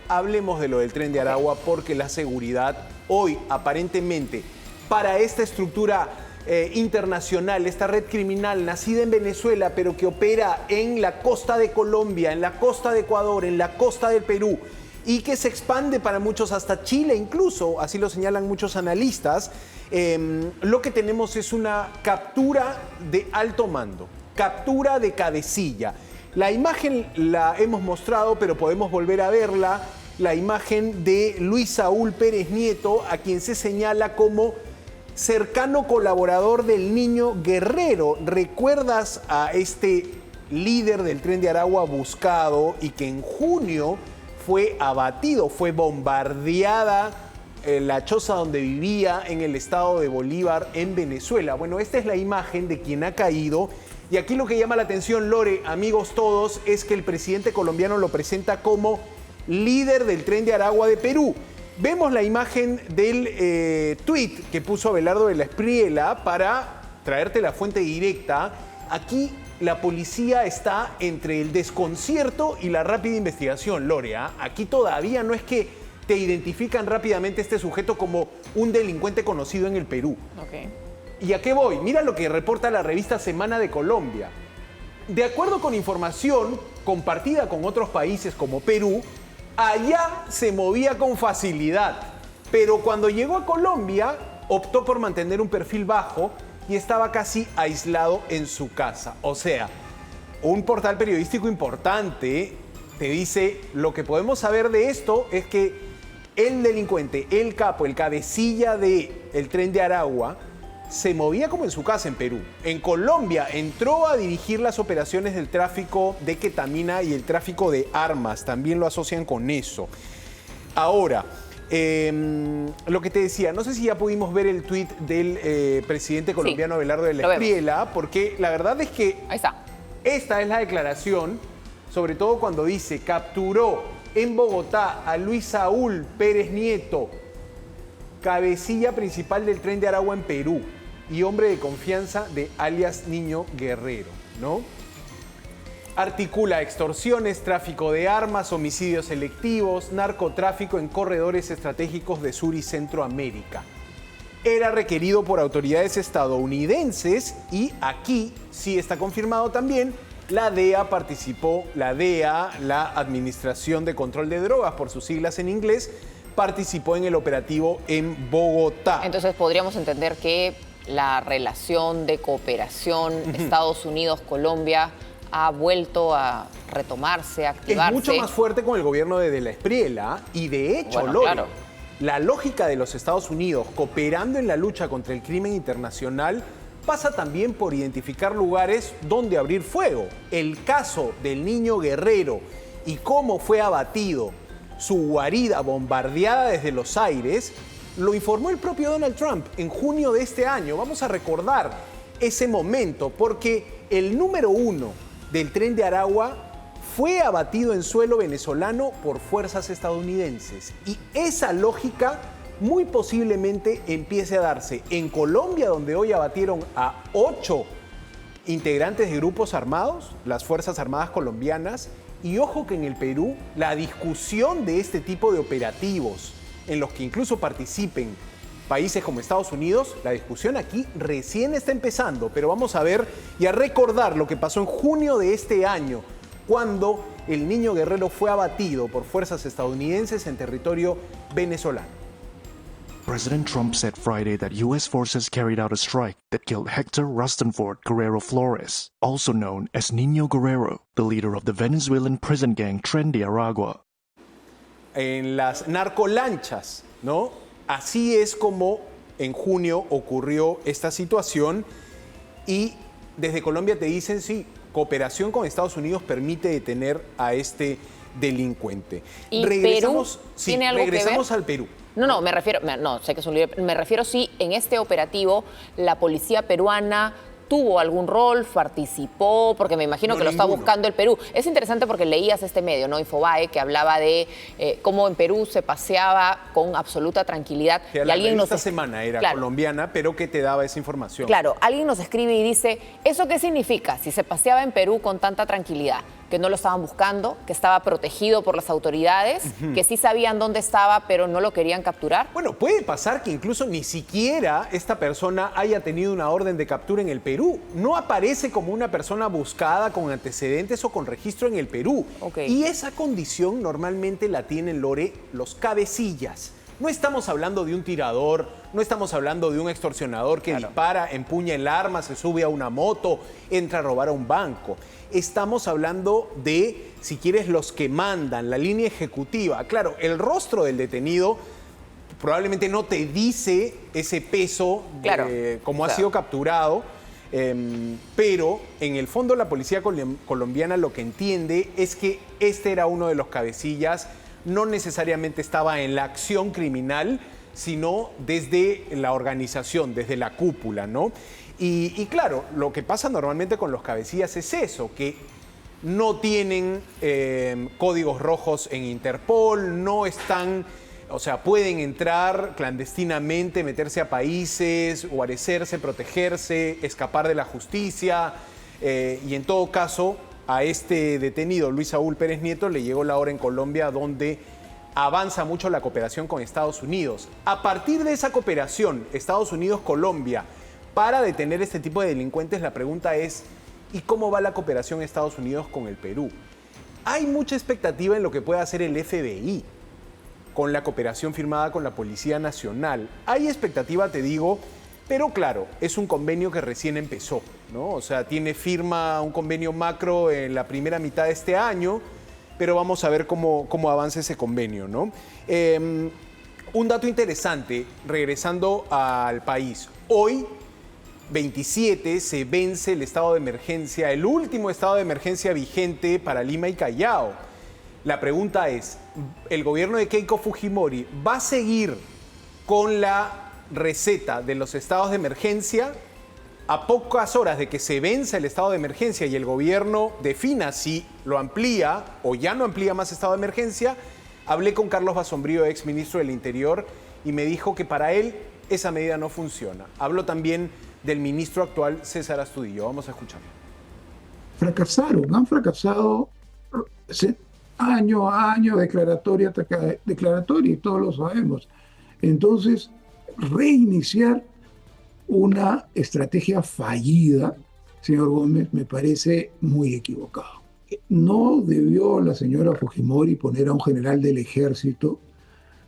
hablemos de lo del Tren de Aragua porque la seguridad hoy, aparentemente, para esta estructura internacional, esta red criminal nacida en Venezuela, pero que opera en la costa de Colombia, en la costa de Ecuador, en la costa del Perú, y que se expande para muchos hasta Chile incluso, así lo señalan muchos analistas, lo que tenemos es una captura de alto mando, captura de cabecilla. La imagen la hemos mostrado, pero podemos volver a verla, la imagen de Luis Saúl Pérez Nieto, a quien se señala como cercano colaborador del Niño Guerrero. ¿Recuerdas a este líder del Tren de Aragua buscado y que en junio fue abatido, fue bombardeada la choza donde vivía en el estado de Bolívar, en Venezuela? Bueno, esta es la imagen de quien ha caído. Y aquí lo que llama la atención, Lore, amigos todos, es que el presidente colombiano lo presenta como líder del Tren de Aragua de Perú. Vemos la imagen del tuit que puso Abelardo de la Espriella para traerte la fuente directa. Aquí la policía está entre el desconcierto y la rápida investigación, Lorea. Aquí todavía no es que te identifican rápidamente este sujeto como un delincuente conocido en el Perú. Okay. ¿Y a qué voy? Mira lo que reporta la revista Semana de Colombia. De acuerdo con información compartida con otros países como Perú, allá se movía con facilidad, pero cuando llegó a Colombia optó por mantener un perfil bajo y estaba casi aislado en su casa. O sea, un portal periodístico importante te dice, lo que podemos saber de esto es que el delincuente, el capo, el cabecilla del Tren de Aragua, se movía como en su casa en Perú. En Colombia entró a dirigir las operaciones del tráfico de ketamina y el tráfico de armas. También lo asocian con eso. Ahora, lo que te decía, no sé si ya pudimos ver el tuit del presidente colombiano Abelardo de la Espriella, porque la verdad es que ahí está. Esta es la declaración, sobre todo cuando dice, capturó en Bogotá a Luis Saúl Pérez Nieto, cabecilla principal del Tren de Aragua en Perú y hombre de confianza de alias Niño Guerrero, ¿no? Articula extorsiones, tráfico de armas, homicidios selectivos, narcotráfico en corredores estratégicos de Sur y Centroamérica. Era requerido por autoridades estadounidenses y aquí sí está confirmado también, la DEA participó, la DEA, la Administración de Control de Drogas, por sus siglas en inglés, participó en el operativo en Bogotá. Entonces podríamos entender que la relación de cooperación Estados Unidos-Colombia ha vuelto a retomarse, a activarse. Es mucho más fuerte con el gobierno de la Espriella y de hecho, bueno, Lore, claro, la lógica de los Estados Unidos cooperando en la lucha contra el crimen internacional pasa también por identificar lugares donde abrir fuego. El caso del Niño Guerrero y cómo fue abatido, su guarida bombardeada desde los aires, lo informó el propio Donald Trump en junio de este año. Vamos a recordar ese momento porque el número 1 del Tren de Aragua fue abatido en suelo venezolano por fuerzas estadounidenses. Y esa lógica muy posiblemente empiece a darse en Colombia, donde hoy abatieron a 8 integrantes de grupos armados, las Fuerzas Armadas colombianas. Y ojo que en el Perú la discusión de este tipo de operativos, en los que incluso participen países como Estados Unidos, la discusión aquí recién está empezando, pero vamos a ver y a recordar lo que pasó en junio de este año, cuando el Niño Guerrero fue abatido por fuerzas estadounidenses en territorio venezolano. President Trump said Friday that U.S. forces carried out a strike that killed Hector Rustenford Guerrero Flores, also known as Niño Guerrero, the leader of the Venezuelan prison gang Tren de Aragua. En las narcolanchas, ¿no? Así es como en junio ocurrió esta situación y desde Colombia te dicen, sí, cooperación con Estados Unidos permite detener a este delincuente. ¿Y regresamos, Perú sí, tiene algo regresamos que ver? Al Perú. No, me refiero, no, sé que es un líder, me refiero sí, en este operativo la policía peruana tuvo algún rol, participó, porque me imagino que lo está buscando el Perú. Es interesante porque leías este medio, ¿no? Infobae, que hablaba de cómo en Perú se paseaba con absoluta tranquilidad. Que y alguien esta semana era colombiana, pero que te daba esa información. Claro, alguien nos escribe y dice, ¿eso qué significa si se paseaba en Perú con tanta tranquilidad? que no lo estaban buscando, que estaba protegido por las autoridades, que sí sabían dónde estaba, pero no lo querían capturar? Bueno, puede pasar que incluso ni siquiera esta persona haya tenido una orden de captura en el Perú. No aparece como una persona buscada con antecedentes o con registro en el Perú. Okay. Y esa condición normalmente la tienen, Lore, los cabecillas. No estamos hablando de un tirador, no estamos hablando de un extorsionador que dispara, empuña el arma, se sube a una moto, entra a robar a un banco. Estamos hablando de, si quieres, los que mandan, la línea ejecutiva. Claro, el rostro del detenido probablemente no te dice ese peso de cómo ha sido capturado, pero en el fondo la policía colombiana lo que entiende es que este era uno de los cabecillas. No necesariamente estaba en la acción criminal, sino desde la organización, desde la cúpula, ¿no? Y claro, lo que pasa normalmente con los cabecillas es eso, que no tienen códigos rojos en Interpol, no están, o sea, pueden entrar clandestinamente, meterse a países, guarecerse, protegerse, escapar de la justicia, y en todo caso, a este detenido, Luis Saúl Pérez Nieto, le llegó la hora en Colombia donde avanza mucho la cooperación con Estados Unidos. A partir de esa cooperación, Estados Unidos-Colombia, para detener este tipo de delincuentes, la pregunta es, ¿y cómo va la cooperación Estados Unidos con el Perú? Hay mucha expectativa en lo que pueda hacer el FBI con la cooperación firmada con la Policía Nacional. Hay expectativa, te digo, pero claro, es un convenio que recién empezó, ¿no? O sea, tiene firma un convenio macro en la primera mitad de este año, pero vamos a ver cómo avanza ese convenio, ¿no? Un dato interesante, regresando al país. Hoy, 27, se vence el estado de emergencia, el último estado de emergencia vigente para Lima y Callao. La pregunta es, ¿el gobierno de Keiko Fujimori va a seguir con la receta de los estados de emergencia? A pocas horas de que se venza el estado de emergencia y el gobierno defina si lo amplía o ya no amplía más estado de emergencia, hablé con Carlos Basombrío, ex ministro del Interior, y me dijo que para él esa medida no funciona. Habló también del ministro actual, César Astudillo. Vamos a escucharlo. Han fracasado año a año, declaratoria tras declaratoria, y todos lo sabemos. Entonces, reiniciar una estrategia fallida, señor Gómez, me parece muy equivocado. No debió la señora Fujimori poner a un general del ejército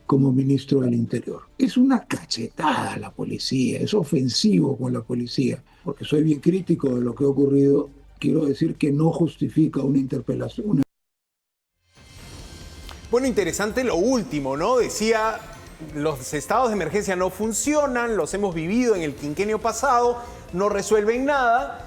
como ministro del Interior. Es una cachetada a la policía, es ofensivo con la policía, porque soy bien crítico de lo que ha ocurrido. Quiero decir que no justifica una interpelación. Bueno, interesante lo último, ¿no? Decía, los estados de emergencia no funcionan, los hemos vivido en el quinquenio pasado, no resuelven nada.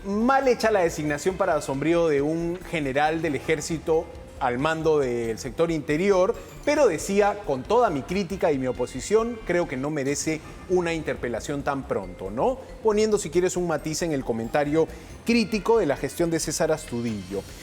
Mal hecha la designación para Basombrío de un general del ejército al mando del sector interior, pero decía, con toda mi crítica y mi oposición, creo que no merece una interpelación tan pronto, ¿no? Poniendo, si quieres, un matiz en el comentario crítico de la gestión de César Astudillo.